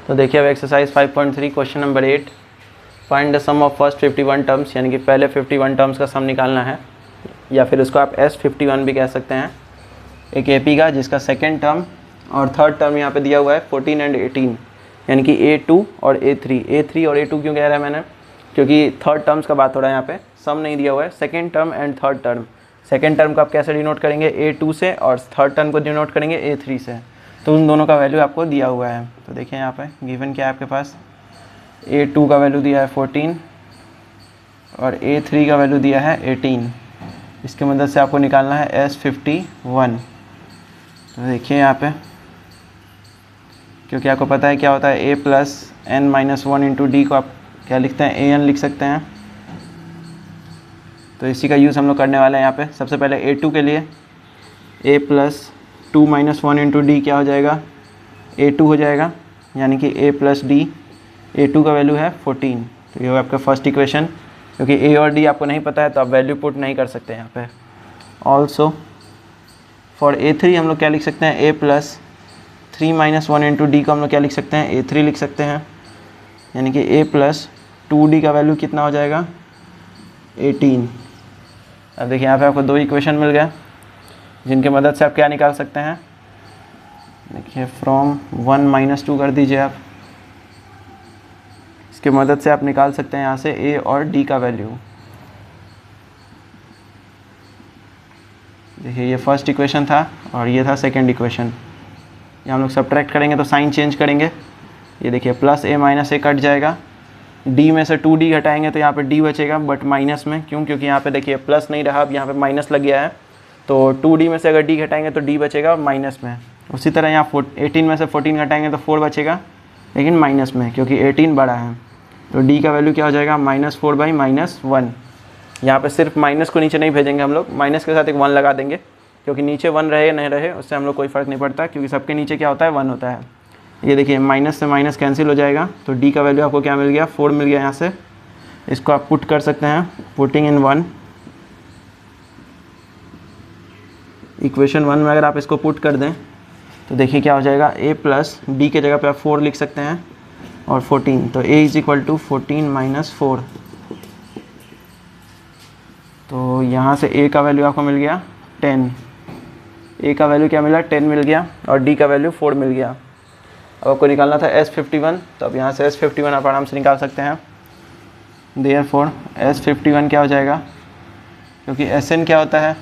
तो देखिए अब exercise 5.3 question number 8, find the sum of first 51 terms, यानी कि पहले 51 टर्म्स का सम निकालना है, या फिर उसको आप S51 भी कह सकते हैं, एक AP का जिसका सेकेंड टर्म और थर्ड टर्म यहाँ पे दिया हुआ है 14 एंड 18, यानी कि A2 और A3 और A2 क्यों कह रहा है मैंने, क्योंकि थर्ड टर्म्स का बात हो रहा है, यहाँ पे सम नहीं दिया हुआ है, second term and third term. Second term को आप कैसे डिनोट करेंगे, A2 से, और थर्ड टर्म को डिनोट करेंगे A3 से। तो उन दोनों का वैल्यू आपको दिया हुआ है। तो देखिए यहाँ पे गिवन क्या है आपके पास, A2 का वैल्यू दिया है 14 और A3 का वैल्यू दिया है 18। इसकी मदद से आपको निकालना है S51। तो देखिए यहाँ पे, क्योंकि आपको पता है क्या होता है A plus n minus 1 into D को आप क्या लिखते हैं, AN लिख सकते हैं। तो इसी का यूज़ हम लोग करने वाले हैं यहाँ पे। सबसे पहले A2 के लिए A plus 2 minus 1 into D क्या हो जाएगा, A2 हो जाएगा, यानी कि A प्लस डी। A2 का वैल्यू है 14। तो ये आपका फर्स्ट इक्वेशन। क्योंकि A और D आपको नहीं पता है तो आप वैल्यू पुट नहीं कर सकते यहाँ पे। ऑल्सो फॉर A3 हम लोग क्या लिख सकते हैं, A plus 3 minus 1 into D को हम लोग क्या लिख सकते हैं, A3 लिख सकते हैं, यानी कि A प्लस 2D का वैल्यू कितना हो जाएगा, 18। अब देखिए यहाँ पे आपको दो इक्वेशन मिल गया जिनके मदद से आप क्या निकाल सकते हैं। देखिए फ्रॉम 1 माइनस 2 कर दीजिए आप, इसके मदद से आप निकाल सकते हैं यहाँ से A और D का वैल्यू। देखिए ये फर्स्ट इक्वेशन था और ये था सेकंड इक्वेशन। ये हम लोग सब्ट्रैक्ट करेंगे तो साइन चेंज करेंगे। ये देखिए plus A minus A cut जाएगा, D में से 2D घटाएंगे तो यहाँ पे D बचेगा, बट माइनस में। क्यों, क्योंकि यहाँ पे देखिए प्लस नहीं रहा, अब यहाँ पे माइनस लग गया है। तो 2D में से अगर D घटाएंगे तो D बचेगा माइनस में। उसी तरह यहाँ 18 में से 14 घटाएंगे तो 4 बचेगा, लेकिन माइनस में, क्योंकि 18 बड़ा है। तो D का वैल्यू क्या हो जाएगा, -4 बाई -1। यहाँ पे सिर्फ माइनस को नीचे नहीं भेजेंगे हम लोग, माइनस के साथ एक 1 लगा देंगे, क्योंकि नीचे 1 रहे या नहीं रहे उससे हम लोग कोई फ़र्क नहीं पड़ता, क्योंकि सबके नीचे क्या होता है, 1 होता है। ये देखिए माइनस से माइनस कैंसिल हो जाएगा, तो D का वैल्यू आपको क्या मिल गया, 4 मिल गया यहाँ से। इसको आप पुट कर सकते हैं, पुटिंग इन 1। इक्वेशन 1 में अगर आप इसको पुट कर दें तो देखिए क्या हो जाएगा, A प्लस D के जगह पे आप 4 लिख सकते हैं और 14। तो A is equal to 14 minus 4। तो यहाँ से A का वैल्यू आपको मिल गया 10। A का वैल्यू क्या मिला, 10 मिल गया, और D का वैल्यू 4 मिल गया। अब आपको निकालना था S51, तो अब यहाँ से S51 आप आराम से निकाल सकते हैं। देयरफॉर S51 क्या हो जाएगा, क्योंकि Sn क्या होता है,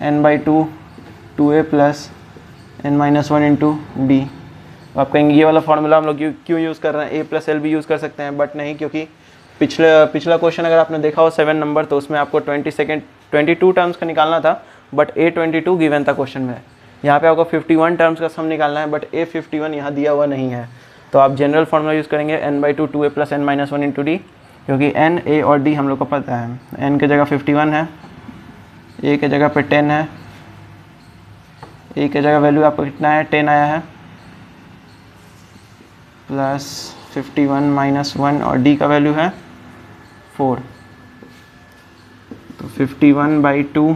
n/2 2A plus n-1 into D. आप कहेंगे ये वाला फार्मूला हम लोग क्यों यूज़ कर रहे हैं, A प्लस L भी यूज़ कर सकते हैं, बट नहीं, क्योंकि पिछला क्वेश्चन अगर आपने देखा हो 7 नंबर, तो उसमें आपको 22 टर्म्स का निकालना था, बट A22 गिवन था क्वेश्चन में। यहाँ पे आपको 51 टर्म्स का सम निकालना है, बट A51 यहाँ दिया हुआ नहीं है। तो आप जनरल फार्मूला यूज़ करेंगे n/2 2A plus n-1 into D, क्योंकि n, A और D हम लोग को पता है। n के जगह 51 है, A के जगह पे 10 है, A के जगह वैल्यू आपको कितना है, 10 आया है, प्लस 51 माइनस 1, और D का वैल्यू है 4। तो 51/2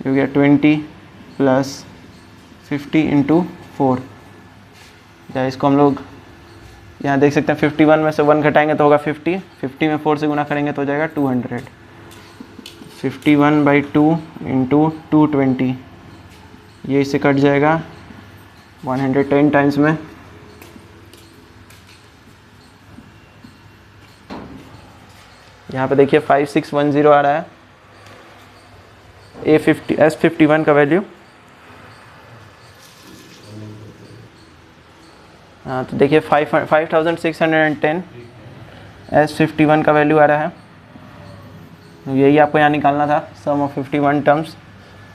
हो गया 20 प्लस 50 इंटू 4। या इसको हम लोग यहाँ देख सकते हैं, 51 में से 1 घटाएंगे तो होगा 50, 50 में 4 से गुना करेंगे तो हो जाएगा 200। 51/2 इंटू 220, ये इससे कट जाएगा 110 टाइम्स में। यहाँ पे देखिए 5610 आ रहा है S51 का वैल्यू। हाँ, तो देखिए 5610 S51 का वैल्यू आ रहा है। तो यही आपको यहाँ निकालना था, सम ऑफ 51 टर्म्स।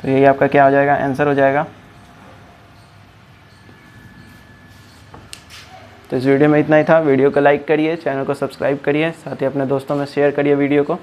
तो यही आपका क्या हो जाएगा, आंसर हो जाएगा। तो इस वीडियो में इतना ही था। वीडियो को लाइक करिए, चैनल को सब्सक्राइब करिए, साथ ही अपने दोस्तों में शेयर करिए वीडियो को।